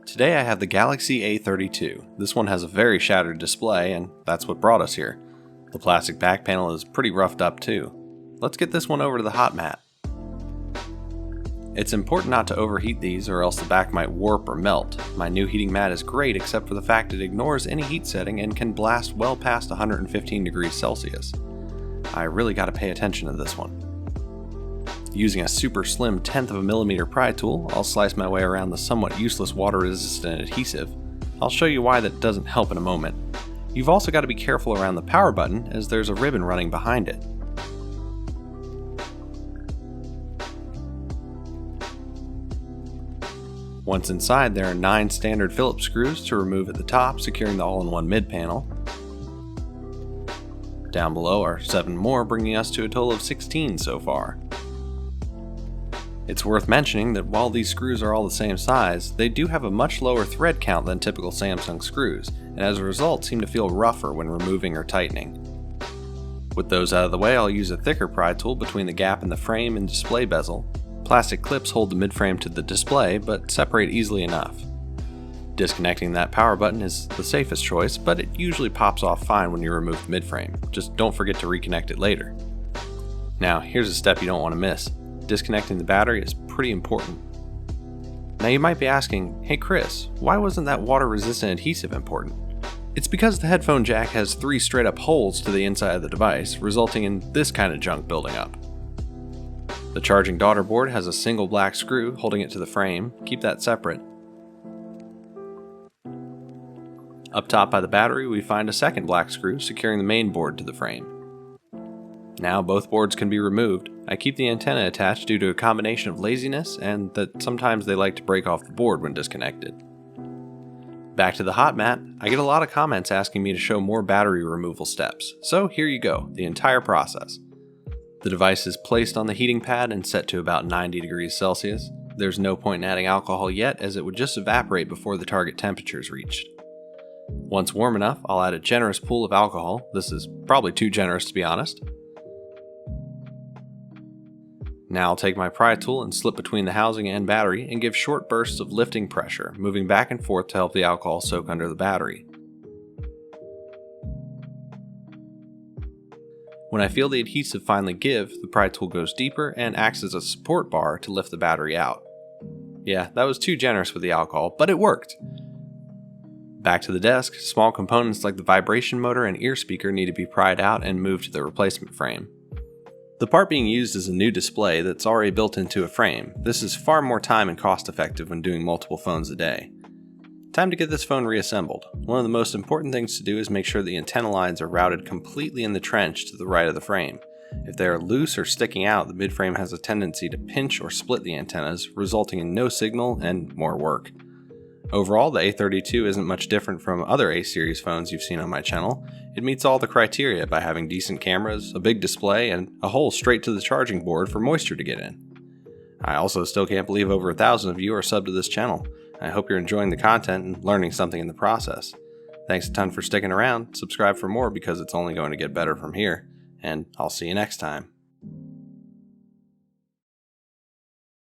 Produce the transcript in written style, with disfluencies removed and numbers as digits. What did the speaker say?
Today I have the Galaxy A32. This one has a very shattered display, and that's what brought us here. The plastic back panel is pretty roughed up too. Let's get this one over to the hot mat. It's important not to overheat these or else the back might warp or melt. My new heating mat is great except for the fact it ignores any heat setting and can blast well past 115 degrees Celsius. I really gotta pay attention to this one. Using a super slim 1/10 of a millimeter pry tool, I'll slice my way around the somewhat useless water-resistant adhesive. I'll show you why that doesn't help in a moment. You've also got to be careful around the power button as there's a ribbon running behind it. Once inside, there are 9 standard Phillips screws to remove at the top, securing the all-in-one mid panel. Down below are 7 more, bringing us to a total of 16 so far. It's worth mentioning that while these screws are all the same size, they do have a much lower thread count than typical Samsung screws, and as a result seem to feel rougher when removing or tightening. With those out of the way, I'll use a thicker pry tool between the gap in the frame and display bezel. Plastic clips hold the midframe to the display, but separate easily enough. Disconnecting that power button is the safest choice, but it usually pops off fine when you remove the midframe. Just don't forget to reconnect it later. Now, here's a step you don't want to miss. Disconnecting the battery is pretty important. Now you might be asking, hey Chris, why wasn't that water-resistant adhesive important? It's because the headphone jack has 3 straight-up holes to the inside of the device, resulting in this kind of junk building up. The charging daughter board has a single black screw holding it to the frame. Keep that separate. Up top by the battery, we find a second black screw securing the main board to the frame. Now both boards can be removed. I keep the antenna attached due to a combination of laziness and that sometimes they like to break off the board when disconnected. Back to the hot mat, I get a lot of comments asking me to show more battery removal steps, so here you go, the entire process. The device is placed on the heating pad and set to about 90 degrees Celsius. There's no point in adding alcohol yet as it would just evaporate before the target temperature is reached. Once warm enough, I'll add a generous pool of alcohol. This is probably too generous to be honest. Now I'll take my pry tool and slip between the housing and battery and give short bursts of lifting pressure, moving back and forth to help the alcohol soak under the battery. When I feel the adhesive finally give, the pry tool goes deeper and acts as a support bar to lift the battery out. Yeah, that was too generous with the alcohol, but it worked! Back to the desk, small components like the vibration motor and ear speaker need to be pried out and moved to the replacement frame. The part being used is a new display that's already built into a frame. This is far more time and cost effective when doing multiple phones a day. Time to get this phone reassembled. One of the most important things to do is make sure the antenna lines are routed completely in the trench to the right of the frame. If they are loose or sticking out, the midframe has a tendency to pinch or split the antennas, resulting in no signal and more work. Overall, the A32 isn't much different from other A-series phones you've seen on my channel. It meets all the criteria by having decent cameras, a big display, and a hole straight to the charging board for moisture to get in. I also still can't believe over 1,000 of you are subbed to this channel. I hope you're enjoying the content and learning something in the process. Thanks a ton for sticking around, subscribe for more because it's only going to get better from here, and I'll see you next time.